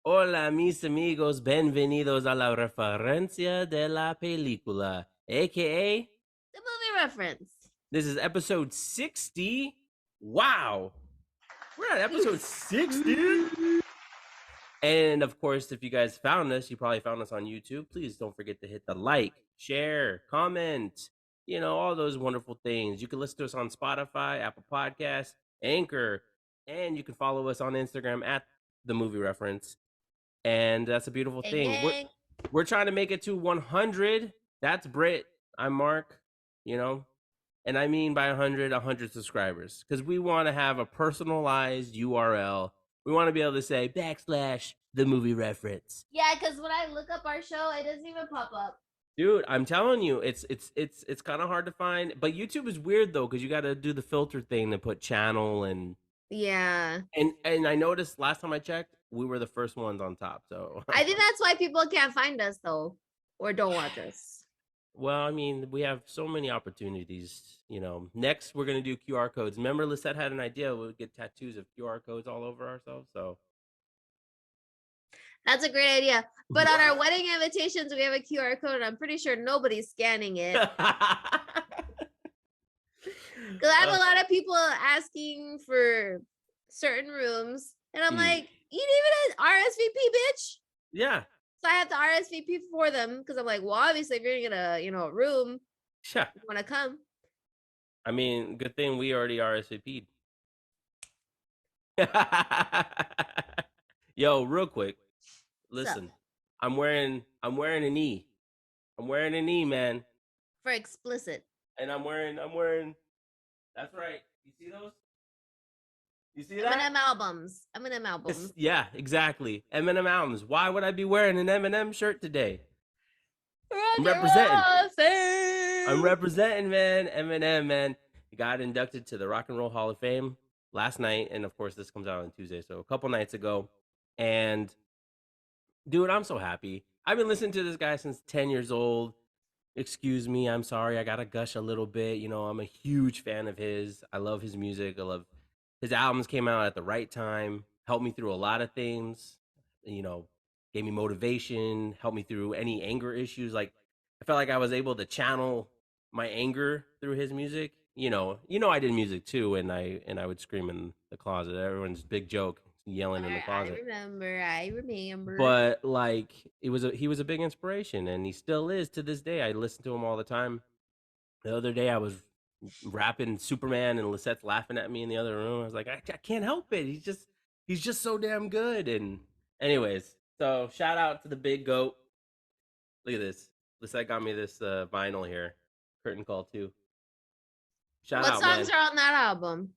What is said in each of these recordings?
Hola, mis amigos, bienvenidos a la referencia de la película, aka The movie reference. this is episode 60. Wow, we're at episode 60. And of course, if you guys found us, you probably found us on YouTube. Please don't forget to hit the like, share, comment, all those wonderful things. You can listen to us on Spotify, Apple Podcasts, Anchor, and you can follow us on Instagram at the movie reference. And that's a beautiful Gang, thing. gang. We're trying to make it to 100. That's Britt. I'm Mark. And I mean by 100 subscribers, because we want to have a personalized URL. We want to be able to say / the movie reference. Yeah, because when I look up our show, it doesn't even pop up. Dude, I'm telling you, it's kind of hard to find. But YouTube is weird though, because you got to do the filter thing to put channel and Yeah. and I noticed last time I checked, we were the first ones on top. So I think that's why people can't find us though, or don't watch us. well, I mean, we have so many opportunities. Next we're gonna do QR codes. Remember, Lisette had an idea. We'll get tattoos of QR codes all over ourselves. So That's a great idea. But on our wedding invitations, we have a QR code, and I'm pretty sure nobody's scanning it. Because I have a lot of people asking for certain rooms, and I'm like, you need even an RSVP, bitch. Yeah. So I have to RSVP for them because I'm like, well, obviously, if you're gonna get a room, Yeah. you want to come. I mean, good thing we already RSVP'd. Yo, real quick, listen. I'm wearing an E. I'm wearing an E, man. For explicit. And I'm wearing. That's right. You see those? You see that? Eminem albums. Eminem albums. Yeah, exactly. Eminem albums. Why would I be wearing an Eminem shirt today? I'm representing, man. Eminem, man. He got inducted to the Rock and Roll Hall of Fame last night, and of course, this comes out on Tuesday, so a couple nights ago. And dude, I'm so happy. I've been listening to this guy since 10 years old. Excuse me, I'm sorry. I gotta gush a little bit. I'm a huge fan of his. I love his music. I love his albums. Came out at the right time. Helped me through a lot of things. Gave me motivation. Helped me through any anger issues. Like I felt like I was able to channel my anger through his music. I did music too, and I would scream in the closet. Everyone's big joke, yelling in the closet. I remember. But like he was a big inspiration, and he still is to this day. I listen to him all the time. The other day I was rapping Superman, and Lisette's laughing at me in the other room. I was like, I can't help it. He's just so damn good. And anyways, so shout out to the big goat. Look at this. Lisette got me this vinyl here, Curtain Call 2. What songs are on that album?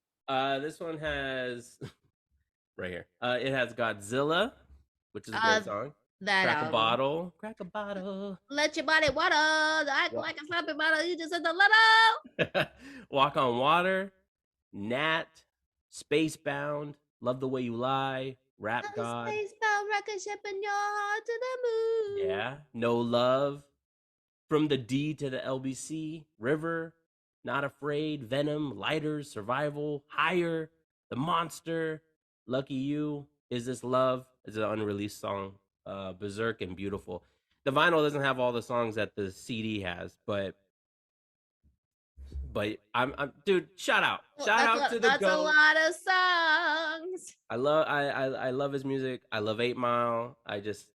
This one has right here. It has Godzilla, which is a great song. Crack a bottle. Let your body water. Act like a slapping bottle. You just said the little. Walk on Water. Nat. Spacebound. Love the Way You Lie. Rap God. Spacebound, rocket ship in your heart to the moon. Yeah. No Love. From the D to the LBC. River. Not Afraid. Venom. Lighters. Survival. Higher. The Monster. Lucky You. Is This Love? Is an unreleased song. Berserk and Beautiful. The vinyl doesn't have all the songs that the CD has, but I'm dude, shout out to the That's GOAT. a lot of songs. I love his music. I love 8 Mile. I just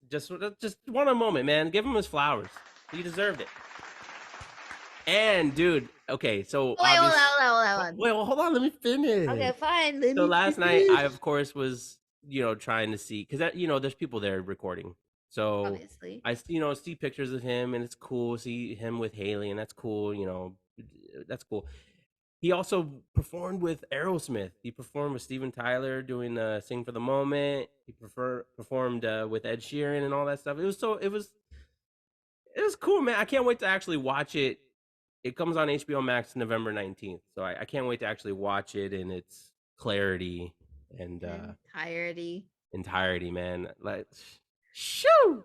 want a moment, man. Give him his flowers. He deserved it. And dude, okay, so wait, hold on. Wait, well, hold on, let me finish. Okay, fine. So last night I of course was trying to see, because there's people there recording, so obviously I see pictures of him, and it's cool. See him with Haley, and that's cool. That's cool. He also performed with Aerosmith. He performed with Steven Tyler doing Sing for the Moment. He performed with Ed Sheeran and all that stuff. It was cool, man. I can't wait to actually watch it. It comes on HBO Max November 19th, so I can't wait to actually watch it in its clarity and entirety, man. Like, shoo!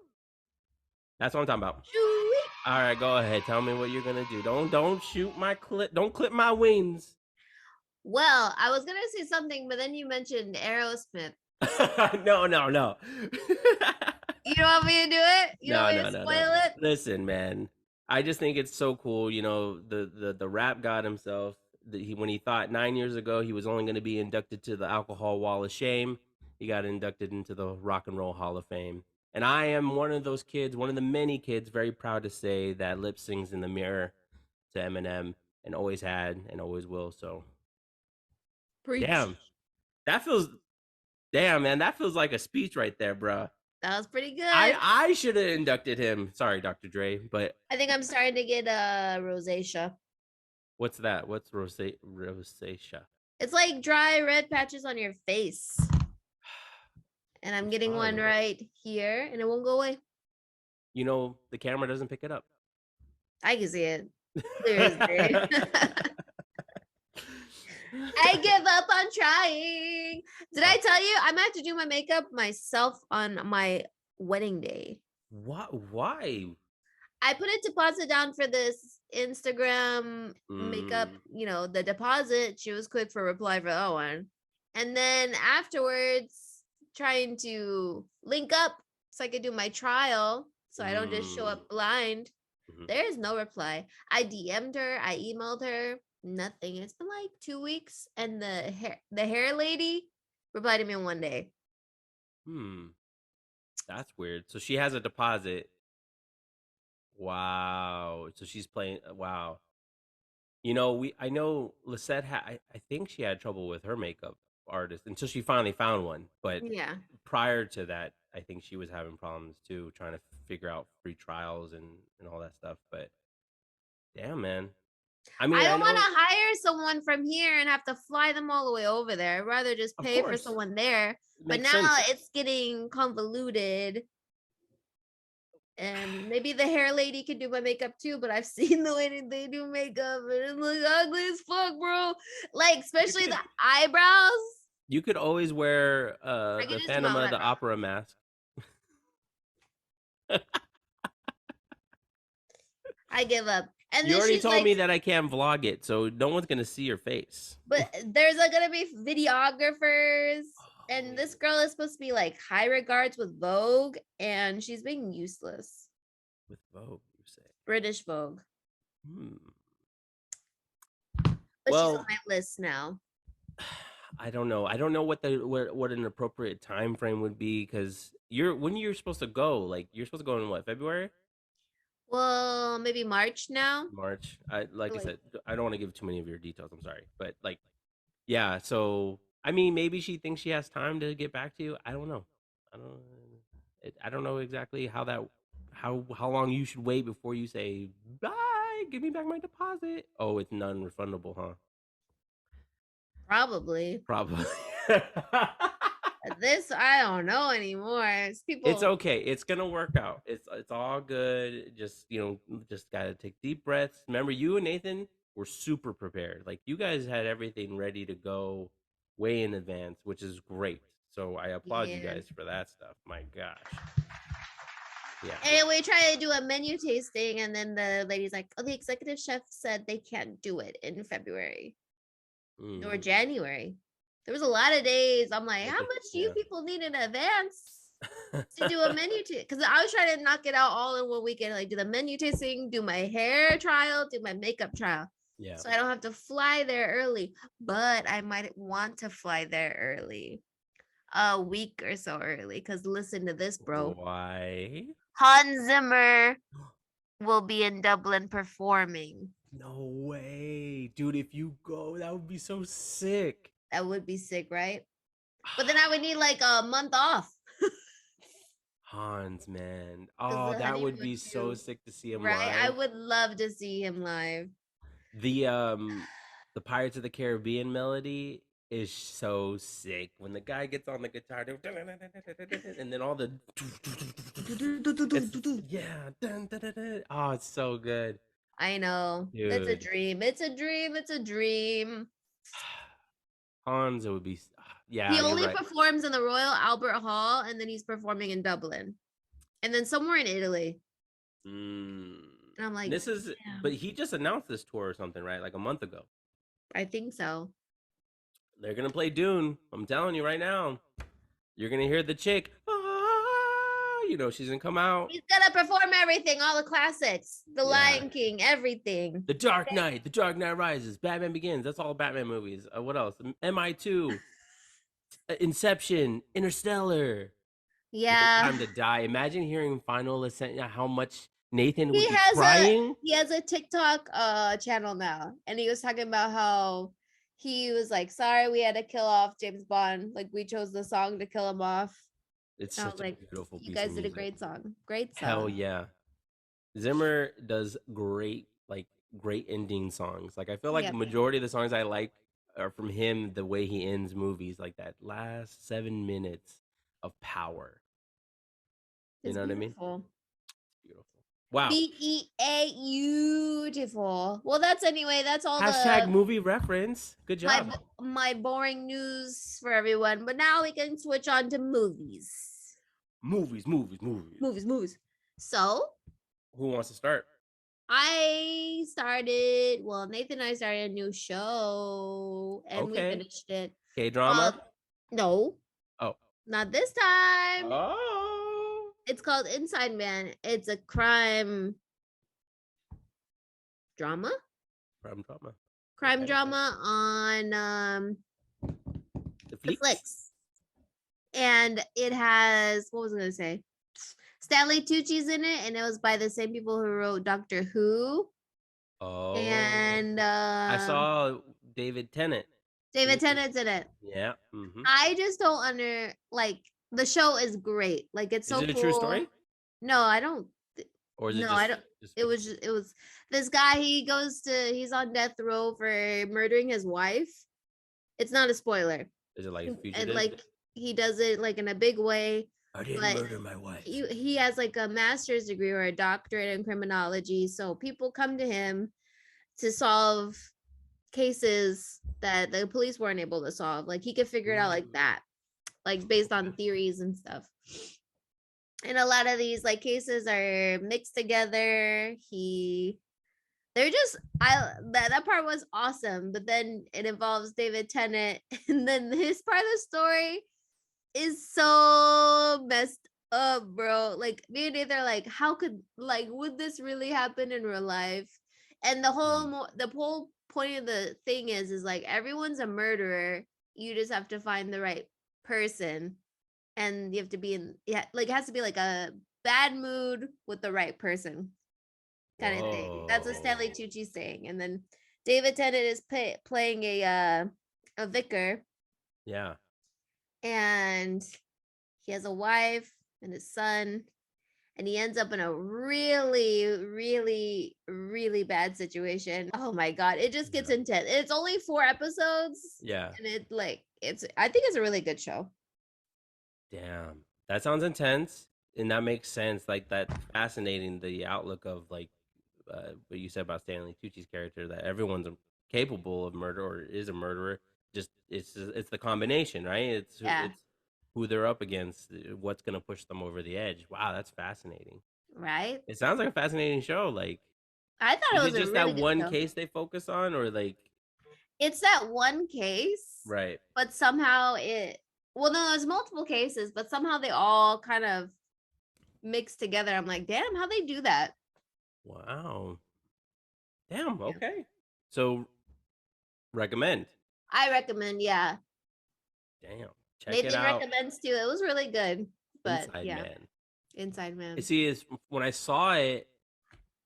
That's what I'm talking about. Shoo-wee. All right, go ahead. Tell me what you're gonna do. Don't shoot my clip. Don't clip my wings. Well, I was gonna say something, but then you mentioned Aerosmith, No, no, no. You don't want me to do it? You don't No, want me no, to no, no. spoil it? Listen, man. I just think it's so cool. You know, the rap god himself. When he thought 9 years ago he was only going to be inducted to the Alcohol Wall of Shame, he got inducted into the Rock and Roll Hall of Fame. And I am one of those kids, one of the many kids, very proud to say that lip sings in the mirror to Eminem, and always had and always will. So, Preach. damn, that feels damn, man. That feels like a speech right there, bro. That was pretty I good. I should have inducted him. Sorry, Dr. Dre, but I think I'm starting to get rosacea. what's that? What's rosacea? It's like dry red patches on your face. And I'm It's getting one fine. right here and it won't go away. You know, the camera doesn't pick it up. I can see it clear as day. I give up on trying. Did I tell you I'm gonna have to do my makeup myself on my wedding day? What? Why? I put a deposit down for this Instagram makeup, Mm, the deposit. She was quick for reply for that one. And then afterwards, trying to link up so I could do my trial so I don't just show mm, up blind. mhm. There is no reply. I DM'd her, I emailed her, nothing. It's been like 2 weeks, and the hair lady replied to me in one day. Hmm. That's weird. So she has a deposit. Wow. So she's playing. Wow. You know, I know Lisette had. I think she had trouble with her makeup artist until she finally found one. But Yeah. prior to that, I think she was having problems too, trying to figure out free trials and all that stuff. But damn, man. I I mean, I don't want know, to hire someone from here and have to fly them all the way over there. I'd rather just of pay for course, someone there. it But makes now sense. it's getting convoluted. And maybe the hair lady could do my makeup too, but I've seen the way that they do makeup and it looks ugly as fuck, bro. Like, You especially the could eyebrows. you could always wear I could the just do my Phantom own of the eyebrows. Opera mask. I give up. And You then already she's told like, me that I can't vlog it, so no one's gonna see your face. but there's gonna be videographers. And Oh, this girl is supposed to be like high regards with Vogue, and she's being useless. with Vogue, you say? British Vogue. Hmm. But she's on Well, my list now. I don't know. I don't know what an appropriate time frame would be because you're supposed to go. Like you're supposed to go in what, February, Well, maybe March now. March. I like I Like, said, I don't want to give too many of your details. I'm sorry, but like yeah. So I mean, maybe she thinks she has time to get back to you. I don't know. I don't. I don't know exactly how long you should wait before you say bye. Give me back my deposit. Oh, it's non-refundable, huh? probably. Probably. This I don't know anymore. It's It's people. okay. It's gonna work out. It's all good. Just just gotta take deep breaths. Remember, you and Nathan were super prepared. Like you guys had everything ready to go way in advance, which is great. So I applaud you Yeah. guys for that stuff. My gosh. Yeah. And we tried to do a menu tasting, and then the lady's like, "Oh, the executive chef said they can't do it in February or Mm. January." There was a lot of days. I'm like, how much do you Yeah. people need in advance to do a menu tasting? Because I was trying to knock it out all in one weekend, like do the menu tasting, do my hair trial, do my makeup trial. Yeah. So I don't have to fly there early. But I might want to fly there early, a week or so early. Because listen to this, bro. Why? Hans Zimmer will be in Dublin performing. No way, dude. If you go, that would be so sick. That would be sick, right? But then I would need like a month off Hans, man. because Oh, the that would honeymoon be so too, sick to see him right? I live. would love to see him live. The um the Pirates of the Caribbean melody is so sick. When the guy gets on the guitar and then all the it's yeah. Oh, it's so good. I know. It's a Dude. dream. It's a dream. It's a dream. Hans, it would be He yeah, you're only right. performs in the Royal Albert Hall, and then he's performing in Dublin, and then somewhere in Italy. Mm. And I'm like, This is but damn, he just announced this tour or something, right? Like a month ago. I think so. They're gonna play Dune. I'm telling you right now. You're gonna hear the chick. She's gonna come out. He's gonna perform everything, all the classics, The Yeah. Lion King, everything. The Dark Knight, The Dark Knight Rises, Batman Begins. That's all Batman movies. What else? MI2, Inception, Interstellar. No Yeah. Time to Die. Imagine hearing Final Ascent. How much Nathan He would be has a crying. he has a TikTok channel now, and he was talking about how he was like, sorry we had to kill off James Bond. Like we chose the song to kill him off. It's And I was such a like, beautiful you piece of guys did a music. great song. Great Hell song. yeah. Zimmer does great ending songs. Like I feel like Yeah, the man. majority of the songs I like are from him. The way he ends movies, like that last 7 minutes of power. You It's know what I mean? beautiful. Beautiful. Wow. Beautiful. Well, that's all Hashtag the movie reference. Good job. my boring news for everyone. But now we can switch on to movies. Movies, movies, movies. Movies. So Who wants to start? Nathan and I started a new show and we Okay. finished it. K drama. No, Oh. not this time. Oh. It's called Inside Man. It's a crime drama. From drama. Crime Okay. drama on The the Fleeks. flicks. And it has, what was I gonna say? Stanley Tucci's in it, and it was by the same people who wrote Doctor Who. Oh. And I saw David Tennant. David Tennant's in it. Yeah. Mm-hmm. I just don't the show is great. Like it's so Is it a cool. true story? No, I don't. Or is it No, just, I don't. It was this guy. He's on death row for murdering his wife. It's not a spoiler. Is it like And fugitive? like he does it like in a big way. I didn't murder my wife. He has like a master's degree or a doctorate in criminology. So people come to him to solve cases that the police weren't able to solve. Like he could figure it out like that, like based on theories and stuff. And a lot of these like cases are mixed together. They're just that part was awesome, but then it involves David Tennant, and then his part of the story is so messed up, bro. Like me and Nathan are like, how could would this really happen in real life? And the whole point of the thing is like everyone's a murderer. You just have to find the right person, and you have to be it has to be like a bad mood with the right person, kind of thing. That's what Stanley Tucci's saying. And then David Tennant is playing a vicar. Yeah. And he has a wife and a son, and he ends up in a really, really, really bad situation. Oh my god, it just gets intense. It's only 4 episodes. Yeah. And I think it's a really good show. Damn. That sounds intense. And that makes sense. Like that's fascinating, the outlook of like what you said about Stanley Tucci's character, that everyone's capable of murder or is a murderer. Just it's the combination, right? It's who they're up against, what's gonna push them over the edge. Wow, that's fascinating. Right? It sounds like a fascinating show. Like I thought it was just a really that good one show. case they focus on, or like it's that one case, right? But somehow no, there's multiple cases, but somehow they all kind of mixed together. I'm like, damn, how they do that? Wow. Damn. Okay. So recommend. I recommend, yeah. Damn. Check Nathan it out. recommends too. It was really good. But Inside yeah. Man. Inside Man. See, is when I saw it,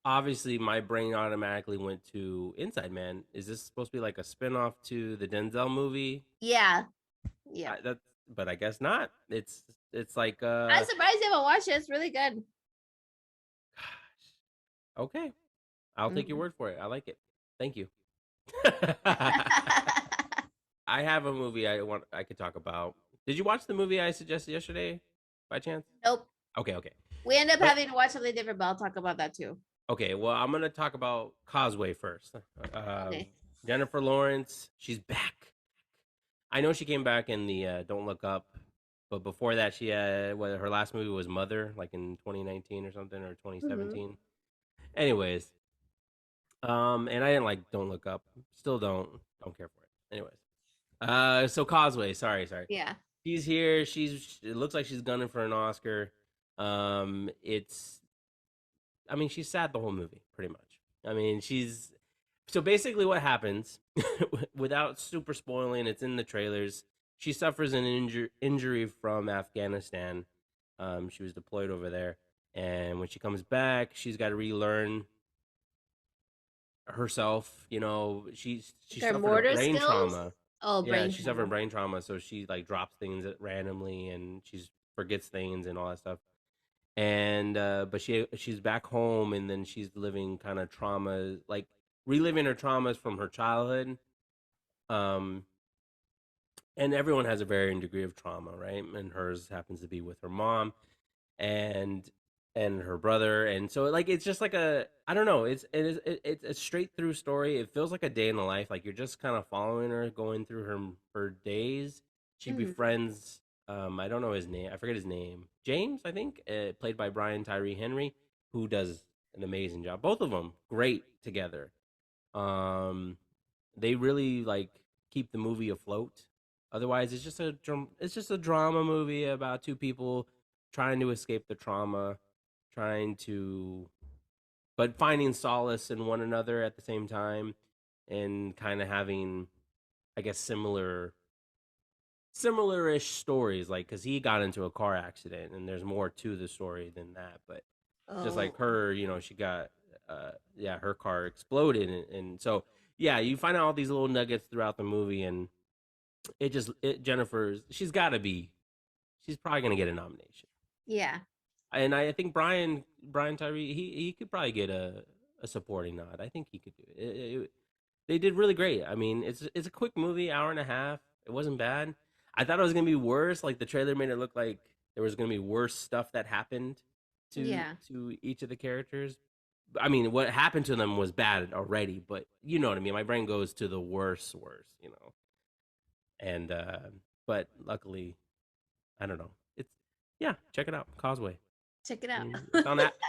obviously my brain automatically went to Inside Man. Is this supposed to be like a spinoff to the Denzel movie? Yeah. But I guess not. It's like I'm surprised you haven't watched it. It's really good. Gosh. Okay. I'll take your word for it. I like it. Thank you. I have a movie I could talk about. Did you watch the movie I suggested yesterday by chance? Nope. Okay. We end up having to watch something different, but I'll talk about that too. Okay, well, I'm gonna talk about Causeway first. Okay. Jennifer Lawrence, she's back. I know she came back in the Don't Look Up, but before that, she had her last movie was Mother, like in 2019 or something, or 2017. Anyways, and I didn't like Don't Look Up. Still don't care for it. Anyways, so Causeway. Sorry. Yeah. she's here. It looks like she's gunning for an Oscar. It's I mean, she's sad the whole movie, pretty much. I mean, she's so basically what happens without super spoiling, it's in the trailers. She suffers an injury from Afghanistan. She was deployed over there, and when she comes back, she's got to relearn herself. You know, she Her suffered a mortar brain skills. trauma. Oh, Yeah, brain she suffered trauma. brain trauma, so she like drops things randomly, and she forgets things and all that stuff. And but she's back home, and then she's living kind of trauma, like reliving her traumas from her childhood. Um, and everyone has a varying degree of trauma, right? And hers happens to be with her mom and her brother, and so like it's just like a I don't know, it's a straight through story. It feels like a day in the life, like you're just kind of following her going through her days. She Mhm. befriends I don't know his name, I forget his name, James, I think, played by Brian Tyree Henry, who does an amazing job. Both of them great together. um they really like keep the movie afloat. Otherwise, it's just a drama movie about two people trying to escape the trauma, trying to but finding solace in one another at the same time, and kind of having, I guess, similar-ish stories, like because he got into a car accident and there's more to the story than that. But just like Oh, her, she got yeah, her car exploded, and so yeah, you find out all these little nuggets throughout the movie, and Jennifer's she's probably gonna get a nomination. yeah. And I think Brian Tyree, he could probably get a supporting nod. I think he could do it. They did really great. I mean, it's a quick movie, hour and a half. It wasn't bad. I thought it was gonna be worse. Like the trailer made it look like there was gonna be worse stuff that happened Yeah. to each of the characters. I mean, what happened to them was bad already, but you know what I mean. My brain goes to the worst. And but luckily, I don't know. It's yeah, check it out, Causeway. Check it out.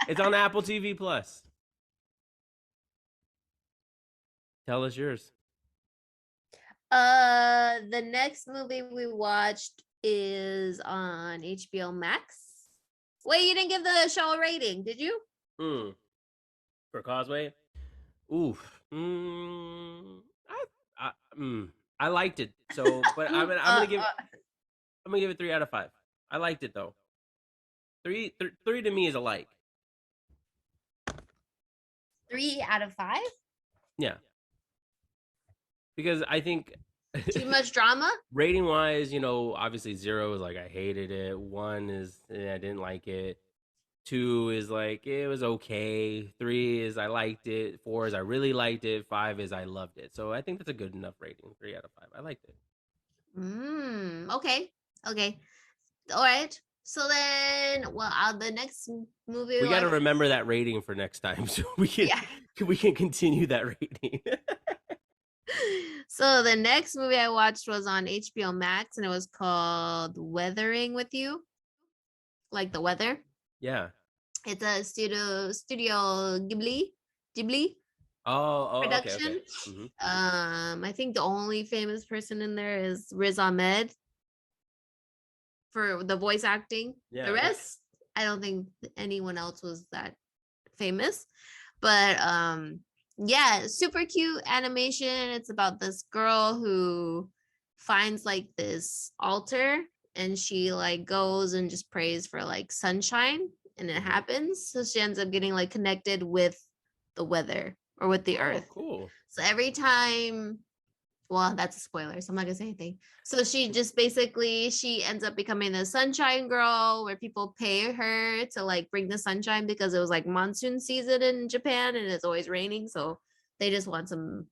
It's on Apple TV Plus. Tell us yours. The next movie we watched is on HBO Max. Wait, you didn't give the show a rating, did you? Mm, for Causeway. Oof. I, I mm, I liked it. So, but I'm gonna give it 3 out of 5. I liked it though. Three to me is a like. 3 out of 5. Yeah, because I think Too much drama. rating wise, obviously 0 is like I hated it. 1 is I didn't like it. 2 is like it was okay. 3 is I liked it. 4 is I really liked it. 5 is I loved it. So I think that's a good enough rating. 3 out of 5. I liked it. Okay. Okay. All right. So then, well, the next movie we We got to watched. remember that rating for next time, so we can Yeah. we can continue that rating. So the next movie I watched was on HBO Max, and it was called Weathering with You, like the weather. Yeah. It's a Studio Ghibli Okay, okay. production. Hmm. I think the only famous person in there is Riz Ahmed for the voice acting. The Yeah. rest, I don't think anyone else was that famous. But yeah, super cute animation. It's about this girl who finds like this altar, and she like goes and just prays for like sunshine, and it Hmm. happens. So she ends up getting like connected with the weather or with the Oh, earth. cool. So every time, well, that's a spoiler, so I'm not gonna say anything. So she just basically she ends up becoming the sunshine girl, where people pay her to like bring the sunshine because it was like monsoon season in Japan and it's always raining. So they just want some,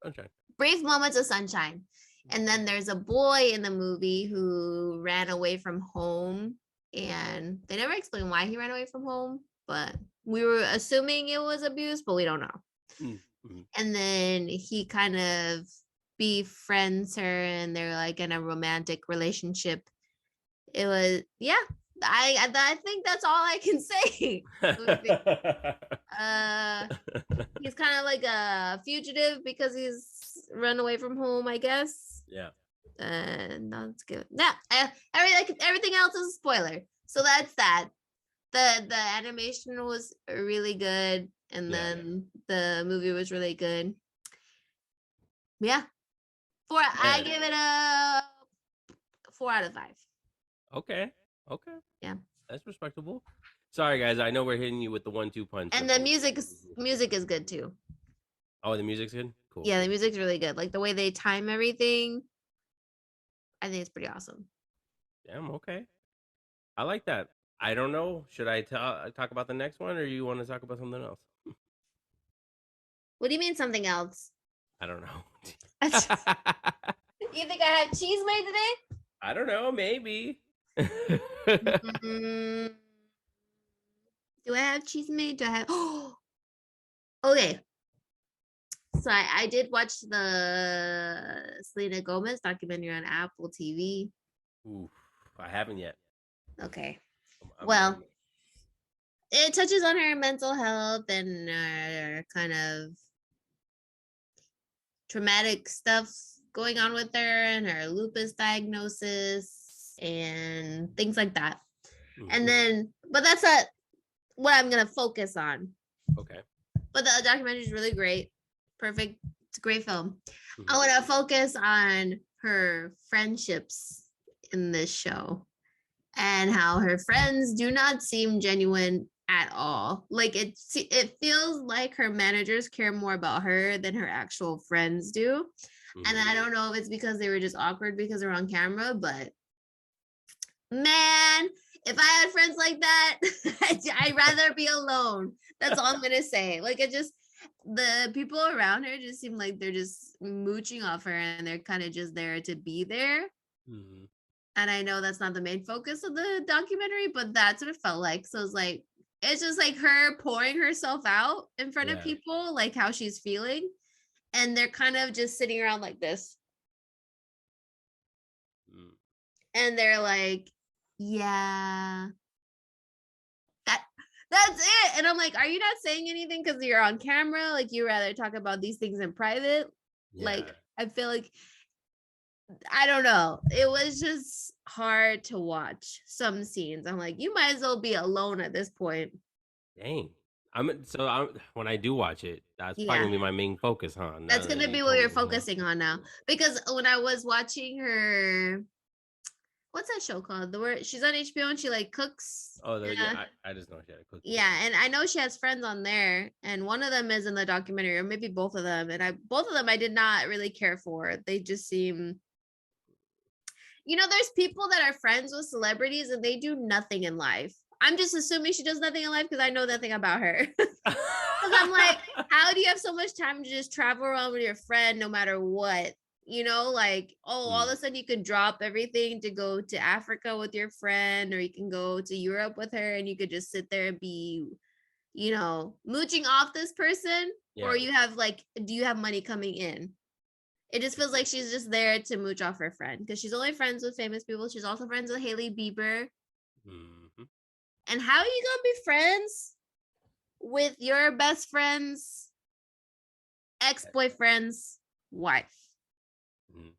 Okay. brief moments of sunshine. And then there's a boy in the movie who ran away from home, and they never explain why he ran away from home, but we were assuming it was abuse, but we don't know. Mm-hmm. And then he kind of befriends her, and they're like in a romantic relationship. It was, yeah, I think that's all I can say. uh he's kind of like a fugitive because he's run away from home, I guess. Yeah. That's good. Yeah, everything else is a spoiler. So that's that. The animation was really good, and Yeah. then the movie was really good. Yeah, I Man. give it a 4 out of 5. Okay. Okay. Yeah, That's respectable. Sorry guys, I know we're hitting you with the 1-2 punch and with the the music is good too. Oh, the music's good? Cool, Yeah, the cool. music's really good. Like the way they time everything, I think it's pretty awesome. Damn, okay. I like that. I don't know. Should I talk about the next one or you want to talk about something else? What do you mean something else? I don't know. You think I have cheese made today? I don't know, maybe. Mm, do I have cheese made? Do I have? Oh, okay. So I did watch the Selena Gomez documentary on Apple TV. Oof, I haven't yet. Okay. I'm Well, it touches on her mental health and kind of traumatic stuff going on with her and her lupus diagnosis and things like that. And mhm. then, but that's not what I'm going to focus on. Okay. But the documentary is really great. Perfect. It's a great film. I Mhm. want to focus on her friendships in this show and how her friends do not seem genuine at all. Like it feels like her managers care more about her than her actual friends do. And Mhm. I don't know if it's because they were just awkward because they're on camera, but man, if I had friends like that, I'd rather be alone. That's all I'm gonna say. Like it just the people around her just seem like they're just mooching off her and they're kind of just there to be there. Mhm. And I know that's not the main focus of the documentary, but that's what it felt like. So it's like it's just like her pouring herself out in front of Yeah. people, like how she's feeling. And they're kind of just sitting around like this. Mm. And they're like, yeah, that that's it. And I'm like, are you not saying anything because you're on camera? Like you rather talk about these things in private? Yeah. Like I feel like I don't know. It was just hard to watch some scenes. I'm like, you might as well be alone at this point. Dang. When I do watch it, that's probably Yeah. gonna be my main focus, huh? Now That's that gonna you be what told you're me, huh? focusing on now. Because when I was watching her, what's that show called? The word she's on HBO and she like cooks. Oh, Yeah. yeah. I just know she had a cooking Yeah, show. and I know she has friends on there, and one of them is in the documentary, or maybe both of them. And I both of them I did not really care for. They just seem, there's people that are friends with celebrities and they do nothing in life. I'm just assuming she does nothing in life because I know nothing about her. Because I'm like, how do you have so much time to just travel around with your friend no matter what? Like, oh, all of Mm, a sudden you can drop everything to go to Africa with your friend, or you can go to Europe with her and you could just sit there and be, mooching off this person, or yeah. you have like, do you have money coming in? It just feels like she's just there to mooch off her friend because she's only friends with famous people. She's also friends with Hailey Bieber. Mhm. And how are you gonna be friends with your best friend's ex-boyfriend's wife? Mhm.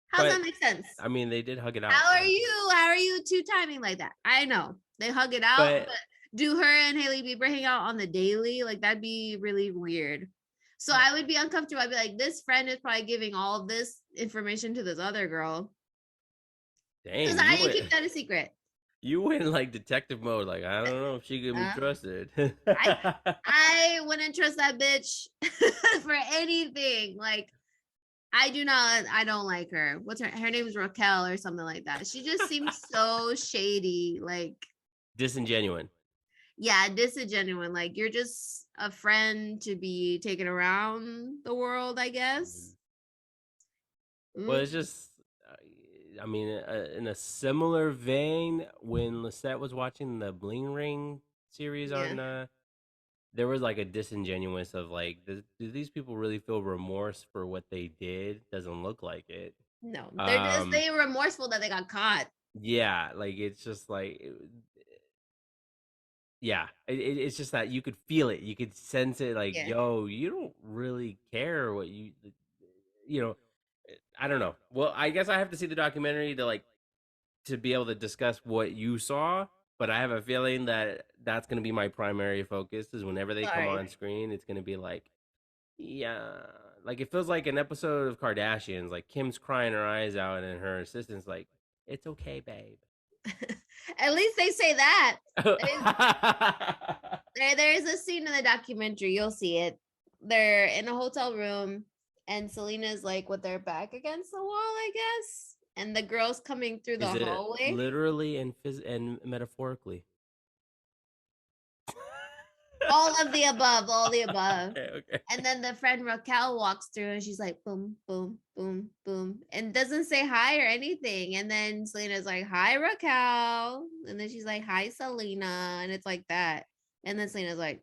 How does But that make sense? I mean, they did hug it out. How are Like, you? How are you two timing like that? I know they hug it out, but but do her and Hailey Bieber hang out on the daily? Like that'd be really weird. So yeah. I would be uncomfortable. I'd be like, this friend is probably giving all of this information to this other girl. Because Dang, how do you keep that a secret? you went like detective mode. Like, I don't know if she can be Uh, trusted. I I wouldn't trust that bitch for anything. Like I don't like her. Her name is Raquel or something like that. She just seems so shady. Like, Disingenuine. yeah, disingenuine. Like you're just a friend to be taken around the world, I Mhm. guess. Well, Mm, it's just, I mean, in a similar vein, when Lisette was watching the Bling Ring series yeah. on, there was like a disingenuous of like, do these people really feel remorse for what they did? Doesn't look like it. No. Um, They remorseful that they got caught. yeah, like it's just like, yeah, it's just that you could feel it, you could sense it. Like, Yeah. yo, you don't really care what you know. I don't know. Well, I guess I have to see the documentary to like to be able to discuss what you saw. But I have a feeling that that's going to be my primary focus. Is whenever they come Sorry. on screen, it's going to be like, yeah, like it feels like an episode of Kardashians. Like Kim's crying her eyes out, and her assistant's like, "It's okay, babe." At least they say that. There is a scene in the documentary. You'll see it. They're in a hotel room, and Selena's like with their back against the wall, I guess. And the girl's coming through Is the it hallway. literally and and metaphorically? All of the above, all the above. Okay, okay. And then the friend Raquel walks through and she's like, boom, boom, boom, boom, and doesn't say hi or anything. And then Selena's like, hi, Raquel. And then she's like, hi, Selena. And it's like that. And then Selena's like,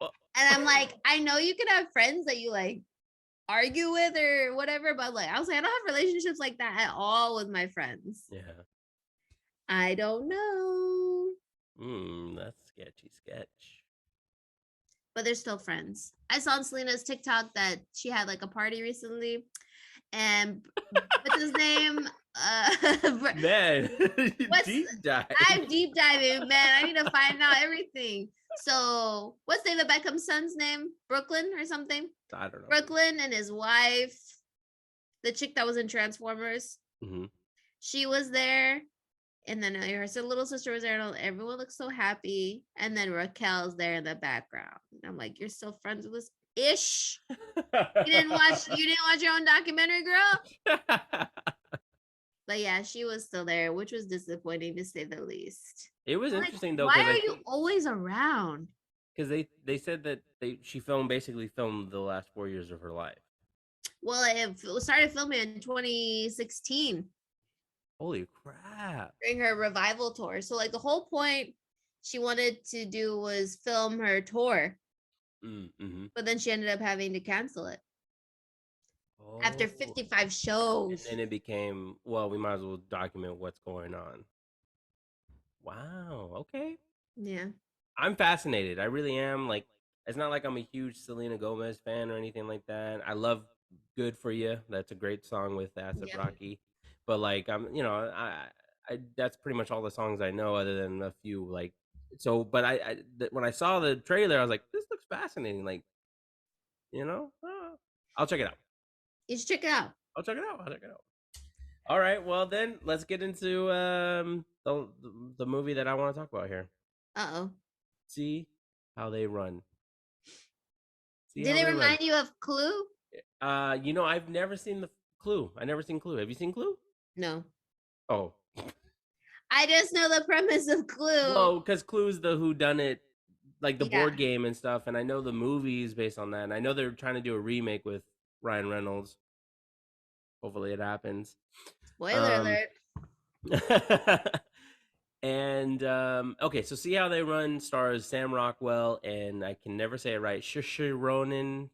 Well, and I'm like, I know you can have friends that you like argue with or whatever, but like, I was like, I don't have relationships like that at all with my friends. yeah. I don't know, That's sketch. but they're still friends. I saw on Selena's TikTok that she had like a party recently, and what's his name? Man, What's deep dive. I'm deep diving, man. I need to find out everything. So, what's David Beckham's son's name? Brooklyn or something? I don't know. Brooklyn and his wife, the chick that was in Transformers. Mm-hmm. She was there, and then her little sister was there, and everyone looks so happy. And then Raquel's there in the background. I'm like, you're still friends with this ish? You didn't watch your own documentary, girl? But yeah, she was still there, which was disappointing to say the least. It was Like, interesting though, why are you always around? because they said that she basically filmed the last 4 years of her life. Well, it started filming in 2016 Holy crap! during her revival tour. So like the whole point she wanted to do was film her tour, Mm-hmm. but then she ended up having to cancel it after Oh, 55 and shows. then it became, well, we might as well document what's going on. Wow. Okay. Yeah. I'm fascinated. I really am. Like, it's not like I'm a huge Selena Gomez fan or anything like that. I love "Good for You." That's a great song with Acid Yeah. Rocky. But like, I that's pretty much all the songs I know, other than a few. Like, so, but when I saw the trailer, I was like, this looks fascinating. Like, I'll check it out. You should check it out. I'll check it out. I'll check it out. All right. Well, then let's get into the movie that I want to talk about here. Uh-oh. See how they run. See Did how it they run. remind you of Clue? I've never seen the Clue. I never seen Clue. Have you seen Clue? No. Oh, I just know the premise of Clue. well, because Clue's the Who Done It, like the Yeah. board game and stuff, and I know the movies based on that. And I know they're trying to do a remake with Ryan Reynolds. Hopefully, it happens. Spoiler alert. And okay, so See How They Run stars Sam Rockwell and I can never say it right. Saoirse Ronan,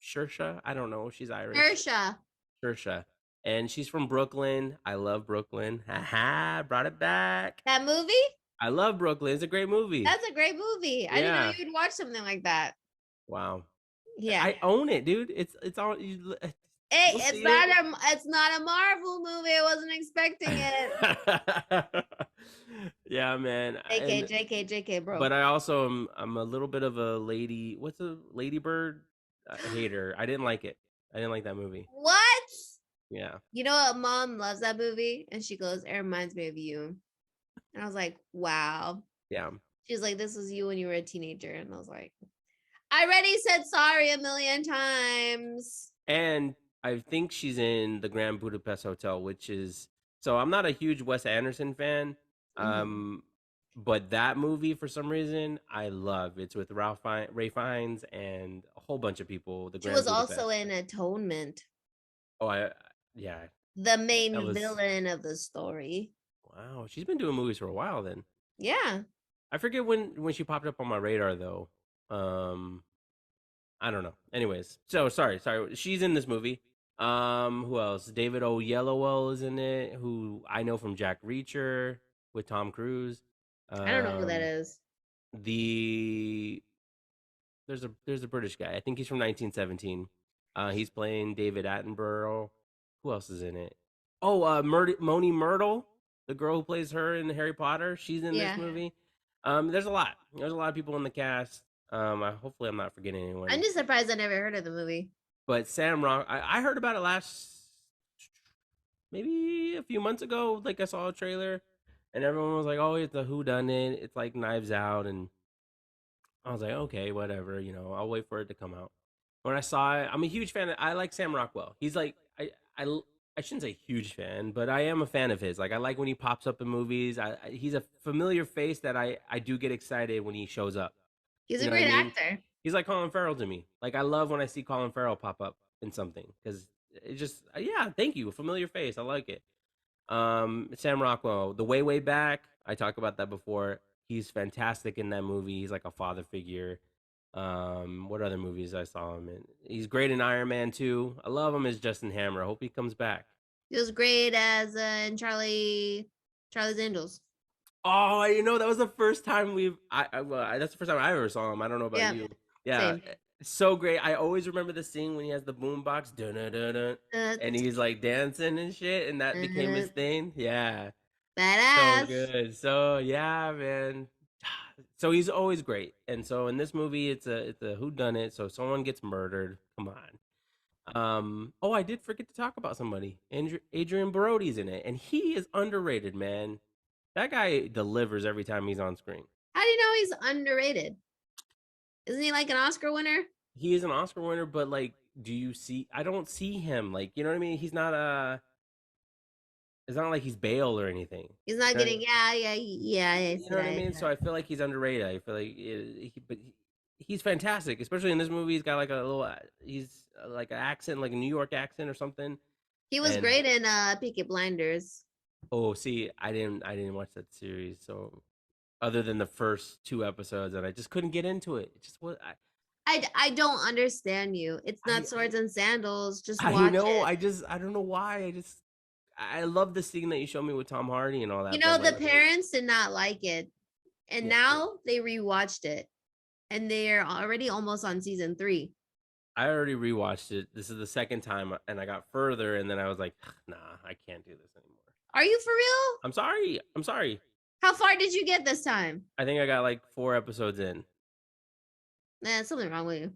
Saoirse. I don't know. She's Irish. Saoirse. Saoirse, and she's from Brooklyn. I love Brooklyn. Haha, brought it back. That movie? I love Brooklyn. It's a great movie. That's a great movie. I didn't know you'd watch something like that. Wow. Yeah. I own it, dude. It's all. Hey, it's not a Marvel movie. I wasn't expecting it. Yeah, man. JK, bro. But I also I'm a little bit of a what's a ladybird hater. I didn't like it. I didn't like that movie. What? Yeah. You know what? Mom loves that movie, and she goes, "It reminds me of you." And I was like, "Wow." Yeah. She's like, "This was you when you were a teenager," and I was like, "I already said sorry a million times." And I think she's in the Grand Budapest Hotel, which is, so I'm not a huge Wes Anderson fan. But that movie, for some reason, I love. It's with Ray Fiennes and a whole bunch of people. She was also in Atonement. Oh, yeah. The main villain of the story. Wow, she's been doing movies for a while then. Yeah. I forget when she popped up on my radar though. I don't know. Anyways, so sorry. She's in this movie. Who else? David Oyelowo is in it, who I know from Jack Reacher with Tom Cruise. I don't know who that is. There's a British guy. I think he's from 1917. He's playing David Attenborough. Who else is in it? Oh, Moni Myrtle, the girl who plays her in Harry Potter. She's in this Yeah. movie. There's a lot. There's a lot of people in the cast. Hopefully I'm not forgetting I'm anyone. just surprised I never heard of the movie. But Sam Rock, I heard about it maybe a few months ago. Like I saw a trailer, and everyone was like, "Oh, it's a Who Done It. It's like Knives Out," and I was like, "Okay, whatever. I'll wait for it to come out." When I saw it, I'm a huge fan. I like Sam Rockwell. He's like I I shouldn't say huge fan, but I am a fan of his. Like I like when he pops up in movies. He's a familiar face that I do get excited when he shows up. He's You a know what I great mean? actor. He's like Colin Farrell to me. Like I love when I see Colin Farrell pop up in something because it just yeah, thank you, familiar face. I like it. Sam Rockwell, the way back. I talked about that before. He's fantastic in that movie. He's like a father figure. What other movies I saw him in? He's great in Iron Man 2. I love him as Justin Hammer. I hope he comes back. He was great as in Charlie's Angels. Oh, that was the first time that's the first time I ever saw him. I don't know about Yeah, you. Yeah, same. so great. I always remember the scene when he has the boombox, dun dun dun dun, Uh, and he's like dancing and shit, and that became uh, his thing. Yeah, so badass. good. So yeah, man. So he's always great, and so in this movie, it's a who done it. So someone gets murdered. Come on. Oh, I did forget to talk about somebody. Adrian Brody's in it, and he is underrated, man. That guy delivers every time he's on screen. How do you know he's underrated? Isn't he like an Oscar winner? He is an Oscar winner, but like, do you see? I don't see him. Like, you know what I mean? He's not a. It's not like he's Bale or anything. He's not You know, getting. Yeah. I you see know what that. I I mean? see So that. I feel like he's underrated. I feel like, he's fantastic, especially in this movie. He's got like a little. He's like an accent, like a New York accent or something. He was And great in Peaky Blinders. oh, see, I didn't watch that series. So other than the first two episodes, and I just couldn't get into it. It just was. I don't understand you. It's I not swords and sandals. Just I watch know. it. I don't know why. I love the scene that you showed me with Tom Hardy and all You that, but know, the like, parents did not like it, and yeah, now they rewatched it, and they're already almost on season 3. I already rewatched it. This is the second time, and I got further, and then I was like, nah, I can't do this anymore. Are you for real? I'm sorry. I'm sorry. How far did you get this time? I think I got like 4 episodes in. Nah, something wrong with you.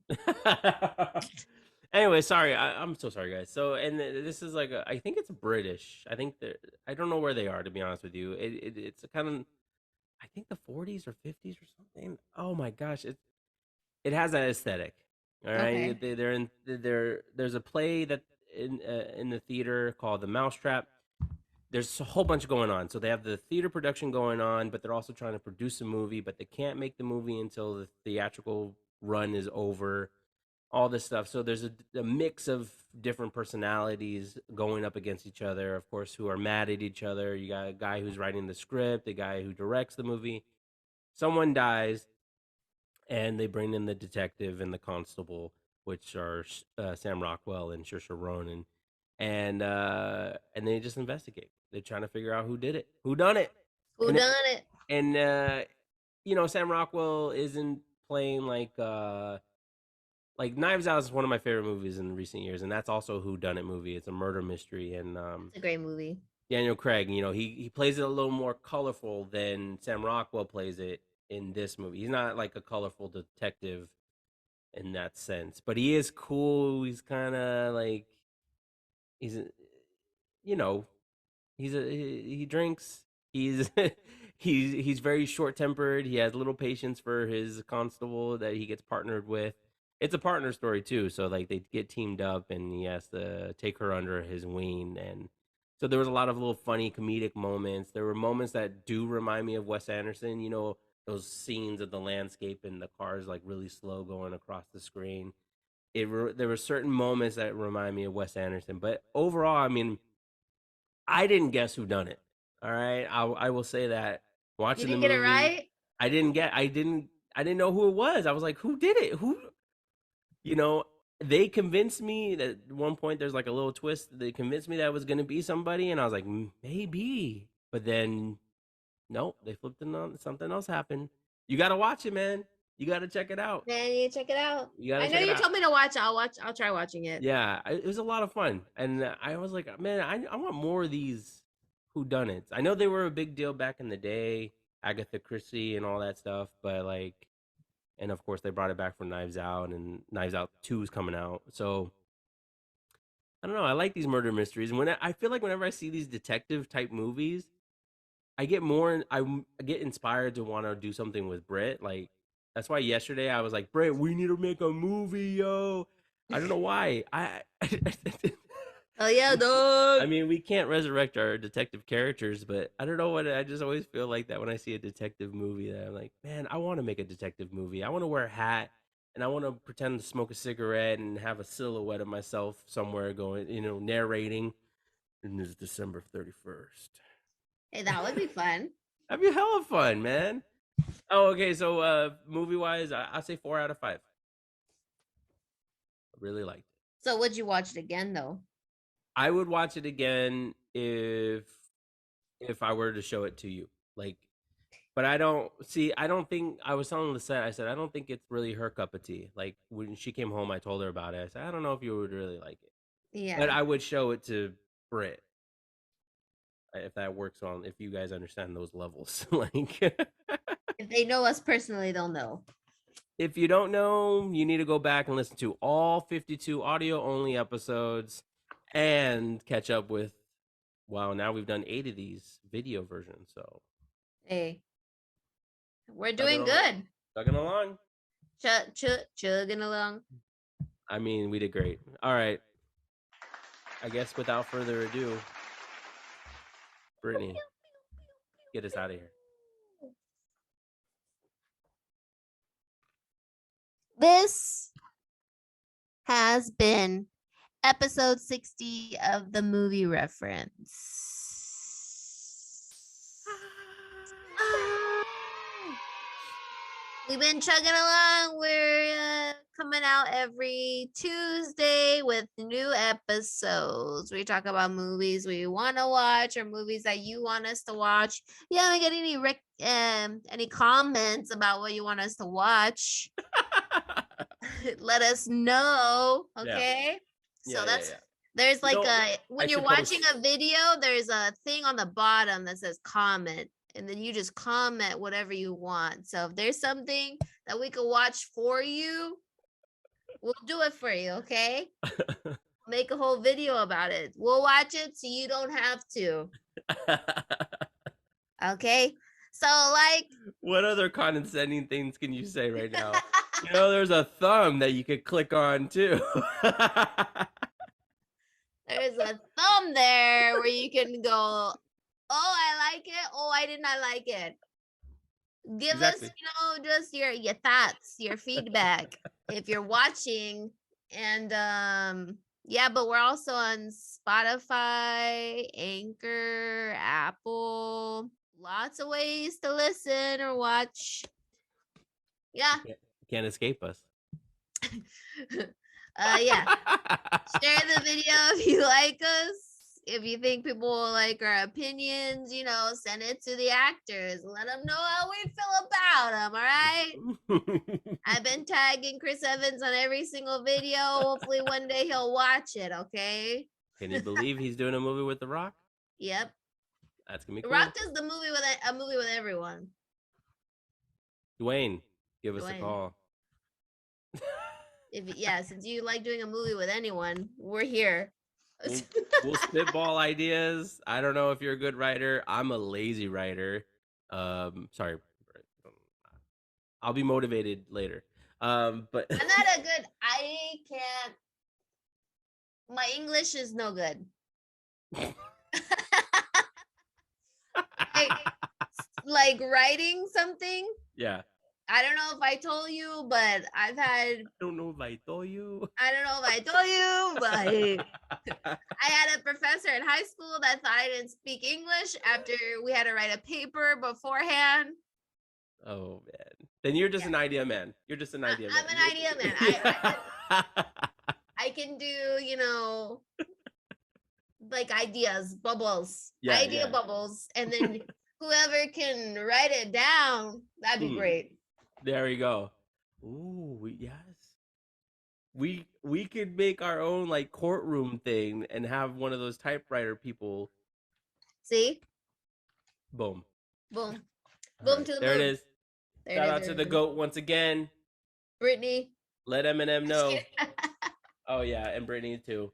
Anyway, sorry. I'm so sorry, guys. So, and this is like, I think it's British. I don't know where they are, to be honest with you. It's a kind of, I think the 40s or 50s or something. Oh my gosh, it has that aesthetic. All right, Okay. there's a play that in the theater called The Mousetrap. There's a whole bunch going on. So they have the theater production going on, but they're also trying to produce a movie, but they can't make the movie until the theatrical run is over. All this stuff. So there's a mix of different personalities going up against each other, of course, who are mad at each other. You got a guy who's writing the script, a guy who directs the movie. Someone dies, and they bring in the detective and the constable, which are Sam Rockwell and Saoirse Ronan, and they just investigate. They're trying to figure out who did it, who done it, Who and done it? Sam Rockwell isn't playing like Knives Out is one of my favorite movies in recent years, and that's also a who done it movie. It's a murder mystery, and It's a great movie. Daniel Craig, he plays it a little more colorful than Sam Rockwell plays it in this movie. He's not like a colorful detective in that sense, but he is cool. He's kind of like he's you know he drinks. He's he's very short tempered. He has little patience for his constable that he gets partnered with. It's a partner story too, so like they get teamed up, and he has to take her under his wing. And so there was a lot of little funny comedic moments. There were moments that do remind me of Wes Anderson. Those scenes of the landscape and the cars like really slow going across the screen. There were certain moments that remind me of Wes Anderson, but overall, I mean, I didn't guess who done it. All right, I will say that You watching the didn't get it movie, right? I didn't know who it was. I was like, who did it? Who you know they convinced me that at one point there's like a little twist. They convinced me that it was gonna be somebody, and I was like, maybe. But then nope, they flipped it on. Something else happened. You gotta watch it, man. You got to check it out. Man, you check it out. You got I to know check it you out. told me to watch. I'll try watching it. Yeah, it was a lot of fun, and I was like, man, I want more of these whodunits. I know they were a big deal back in the day, Agatha Christie and all that stuff, but like, and of course they brought it back for Knives Out, and Knives Out 2 is coming out. So I don't know. I like these murder mysteries, and I feel like whenever I see these detective type movies, I get more. I get inspired to want to do something with Britt. Like that's why yesterday I was like, Britt, we need to make a movie, yo. I don't know why. Oh yeah, I dog. mean, we can't resurrect our detective characters, but I don't know what. I just always feel like that when I see a detective movie. That I'm like, man, I want to make a detective movie. I want to wear a hat and I want to pretend to smoke a cigarette and have a silhouette of myself somewhere going, narrating. And it's December 31st. Hey, that would be fun. That'd be hella fun, man. Oh, okay. So, movie wise, I say 4 out of 5. I really liked it. So would you watch it again though? I would watch it again if I were to show it to you. Like, but I don't see. I don't think I was telling the set. I said I don't think it's really her cup of tea. Like when she came home, I told her about it. I said I don't know if you would really like it, but Yeah. I would show it to Britt if that works on. If you guys understand those levels, like. If they know us personally, they'll know. If you don't know, you need to go back and listen to all 52 audio only episodes and catch up with, wow, now we've done 8 of these video versions. So, Hey, we're chugging doing along. good. Chugging along. Chugging along. I mean, we did great. All right. I guess without further ado, Brittany, get us out of here. This has been episode 60 of the movie reference. We've been chugging along. We're coming out every Tuesday with new episodes. We talk about movies we want to watch or movies that you want us to watch. You haven't got any comments about what you want us to watch? Let us know, okay? So that's there's like when you're watching a video, there's a thing on the bottom that says comment, and then you just comment whatever you want. So if there's something that we could watch for you, we'll do it for you, okay? Make a whole video about it. We'll watch it so you don't have to. Okay? So like what other condescending things can you say right now? There's a thumb that you could click on too. There's a thumb there where you can go, oh, I like it. Oh, I did not like it. Give us, just your thoughts, your feedback if you're watching. And yeah, but we're also on Spotify, Anchor, Apple, lots of ways to listen or watch. Yeah. You can't escape us. Yeah. Share the video if you like us. If you think people will like our opinions, send it to the actors. Let them know how we feel about them, all right? I've been tagging Chris Evans on every single video. Hopefully one day he'll watch it, okay? Can you believe he's doing a movie with The Rock? Yep. That's going to be cool. cool. The Rock does a movie with everyone. Dwayne, give us a call. Since you like doing a movie with anyone, we're here. We'll spitball ideas. I don't know if you're a good writer. I'm a lazy writer. Sorry. I'll be motivated later. But I'm not a good. I can't. My English is no good. like writing something. Yeah. I don't know if I told you, but I've had. I don't know if I told you, but I had a professor in high school that thought I didn't speak English after we had to write a paper beforehand. Oh man, then you're just an idea man. You're just an idea man. I'm an idea man. I can do, like ideas, bubbles, bubbles, and then whoever can write it down, that'd be great. There we go. Ooh, yes. We could make our own like courtroom thing and have one of those typewriter people. See? Boom. Boom. All Boom right, to the there it moon. is. There it Shout is, out to the everyone. goat once again. Brittany. Let Eminem Just know. kidding. Oh yeah, and Brittany too.